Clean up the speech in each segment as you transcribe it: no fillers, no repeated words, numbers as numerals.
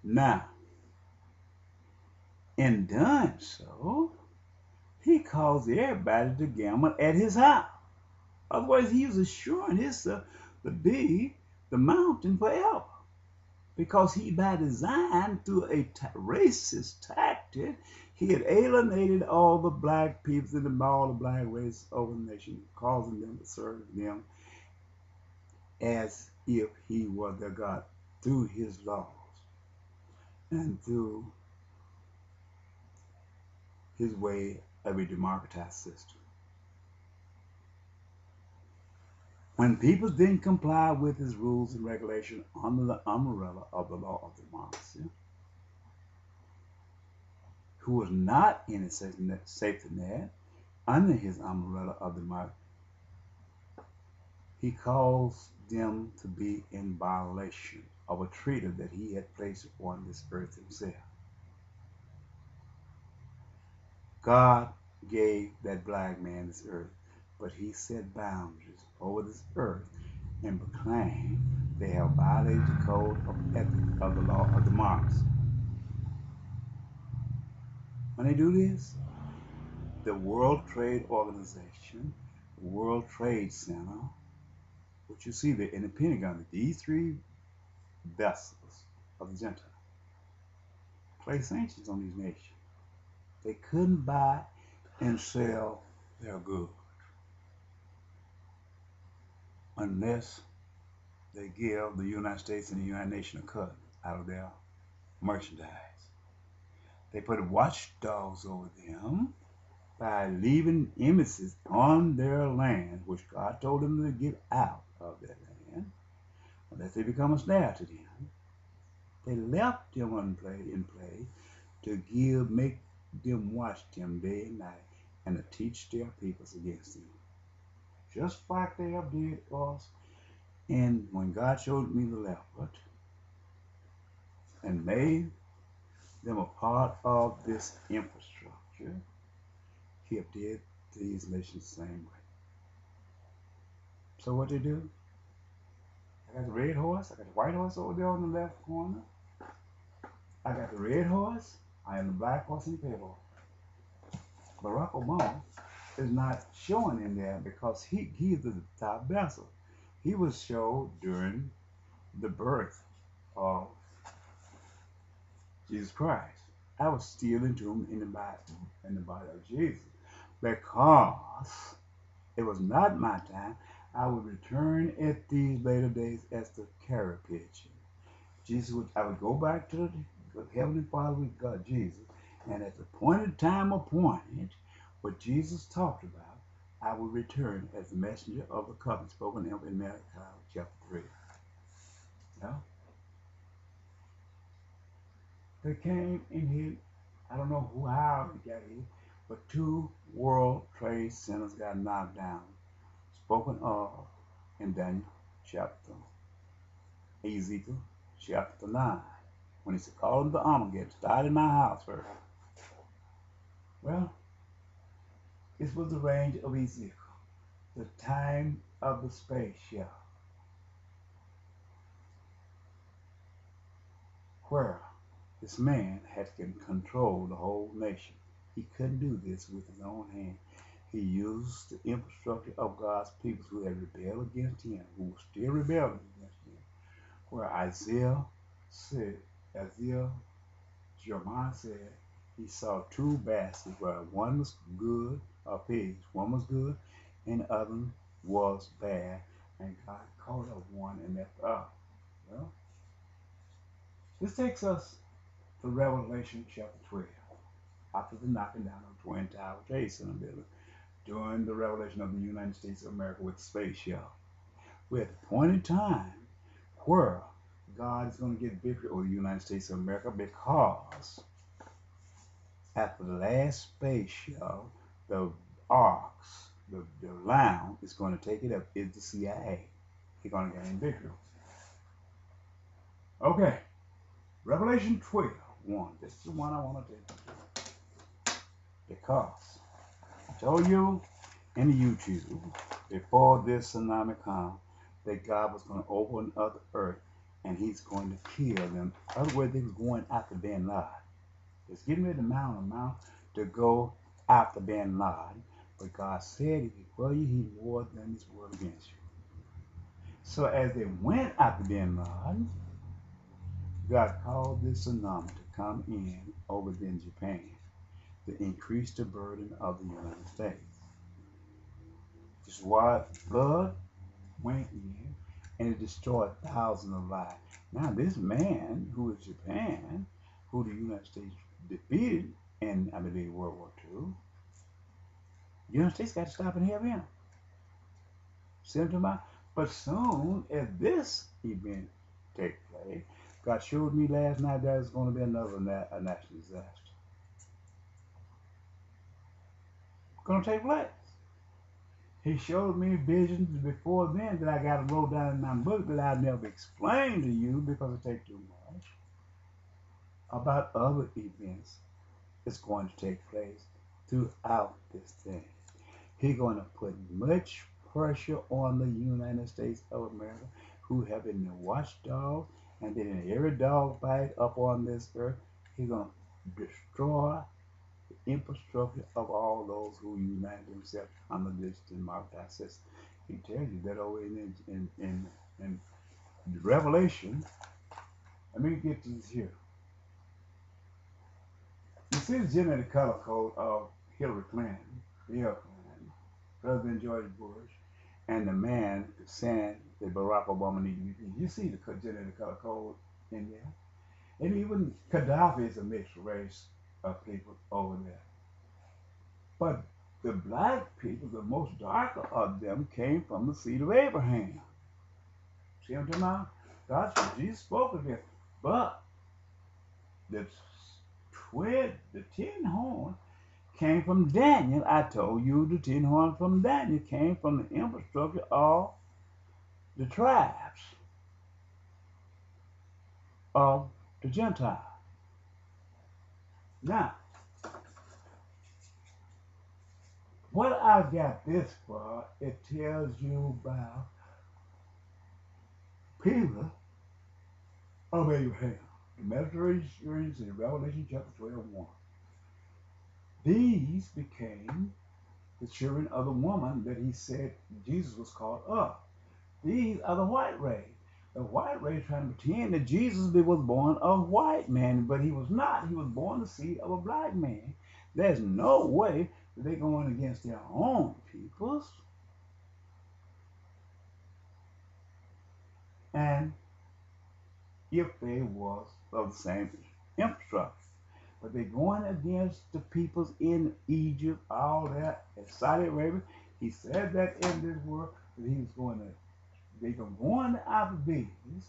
Now, in doing so, he caused everybody to gamble at his house. Otherwise, he was assuring himself to be the mountain forever. Because he, by design, through a racist tactic, he had alienated all the black people and all the black race over the nation, causing them to serve them as if he were their God through his laws and through his way of a democratized system. When people didn't comply with his rules and regulations under the umbrella of the law of democracy, who was not in a safety net under his umbrella of democracy, he caused them to be in violation of a treaty that he had placed upon this earth himself. God gave that black man this earth, but he set boundaries over this earth and proclaimed they have violated the code of ethics of the law of democracy. When they do this, the World Trade Organization, the World Trade Center, which you see there in the Pentagon, these three vessels of the Gentile, place sanctions on these nations. They couldn't buy and sell their goods unless they give the United States and the United Nations a cut out of their merchandise. They put watchdogs over them by leaving embassies on their land, which God told them to get out of their land, unless they become a snare to them. They left them in play to make them watch them day and night and to teach their peoples against them. Just like they have did us. And when God showed me the leopard and made them a part of this infrastructure, he have did these nations the same way. So what they do? I got the red horse, I got the white horse over there on the left corner. I got the red horse, I am the black horse and the pale horse. Barack Obama is not showing in there because he is the top vessel. He was shown during the birth of Jesus Christ. I was still entombed in the body of Jesus, because it was not my time. I would return at these later days as the carrier pigeon. I would go back to the Heavenly Father with God, Jesus, and at the appointed time appointed, what Jesus talked about, I will return as the messenger of the covenant spoken in Malachi chapter 3. Yeah? They came in here, I don't know how they got here, but 2 World Trade Centers got knocked down, spoken of in Daniel chapter, Ezekiel chapter 9, when he said, call them to Armageddon, start in my house first. Well, this was the range of Ezekiel, the time of the spaceship, where this man had controlled the whole nation. He couldn't do this with his own hand. He used the infrastructure of God's people who had rebelled against him, who were still rebelling against him. Where Jeremiah said, he saw 2 baskets where one was good, pigs, one was good, and the other was bad, and God called up one and left the other. Well, this takes us to Revelation chapter 12, after the knocking down of the Twin Tower Trade Center building, during the revelation of the United States of America with the spaceship. We're at the point in time where God is going to get victory over the United States of America, because after the last spaceship, the arcs, the line is going to take it up is the CIA. They're going to gain victory. Okay, Revelation 12:1. This is the one I want to take, because I told you in the YouTube before this tsunami come that God was going to open up the earth and he's going to kill them. In other words, they was going after bin Laden. It's getting ready to mount to go after bin Laden. But God said, if he for you, he more than his word against you. So as they went after bin Laden, God called this tsunami to come in over in Japan to increase the burden of the United States. This is why flood went in and it destroyed thousands of lives. Now this man who is Japan, who the United States defeated in, I believe, World War II, the United States got to stop and help him. Send him out. But soon as this event take place, God showed me last night there's going to be another national disaster. Going to take place. He showed me visions before then that I got to wrote down in my book that I've never explained to you because it takes too much, about other events that's going to take place throughout this thing. He's going to put much pressure on the United States of America, who have been the watchdogs, and then in every dog fight up on this earth, he's going to destroy the infrastructure of all those who unite themselves under this democratic system. He tells you that over in Revelation. Let me get to this here. You see the genetic color code of Hillary Clinton, Bill Clinton, President George Bush, and the man saying that Barack Obama needs to be. You see the genetic color code in there. And even Gaddafi is a mixed race of people over there. But the black people, the most darker of them, came from the seed of Abraham. See what I'm talking about? God said, Jesus spoke of it. But the 10 horns came from Daniel. I told you the 10 horns from Daniel came from the infrastructure of the tribes of the Gentiles. Now, what I got this for, it tells you about people of Abraham. The Mediterranean Sea, Revelation chapter 12:1. These became the children of the woman that he said Jesus was called of. These are the white race. The white race trying to pretend that Jesus was born of a white man, but he was not. He was born the seed of a black man. There's no way that they're going against their own peoples. And if they was of the same infrastructure. But they're going against the peoples in Egypt, all that, in Saudi Arabia. He said that in this world that he was going to, they're going after these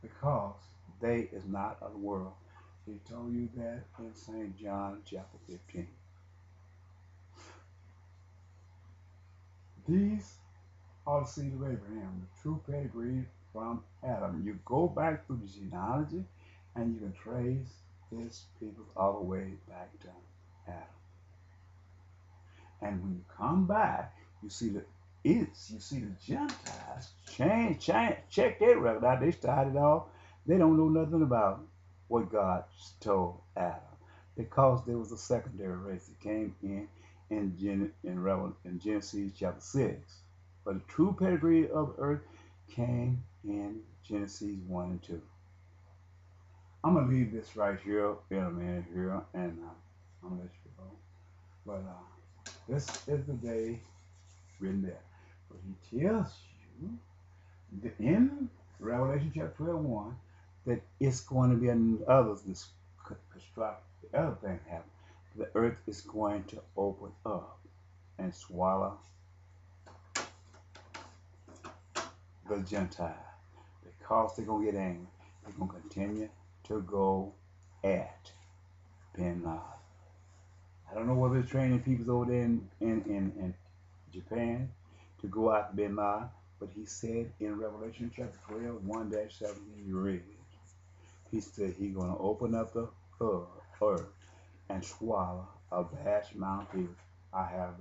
because they is not of the world. He told you that in St. John chapter 15. These are the seed of Abraham, the true pedigree from Adam. You go back through the genealogy and you can trace his people all the way back to Adam. And when you come back, you see the Gentiles check their record out. They started off, they don't know nothing about what God told Adam because there was a secondary race that came in Genesis chapter 6. But the true pedigree of the earth came in Genesis 1 and 2. I'm going to leave this right here in a minute here, and I'm going to let you go. But this is the day written there. But he tells you that in Revelation chapter 12:1 that it's going to be another construct. The other thing happen. The earth is going to open up and swallow the Gentile because they're going to get angry. They're going to continue to go at bin Laden. I don't know whether they're training people over there in Japan to go after bin Laden, but he said in Revelation chapter 12, 1-17, you read it. He said he's going to open up the earth and swallow a vast amount of people. I have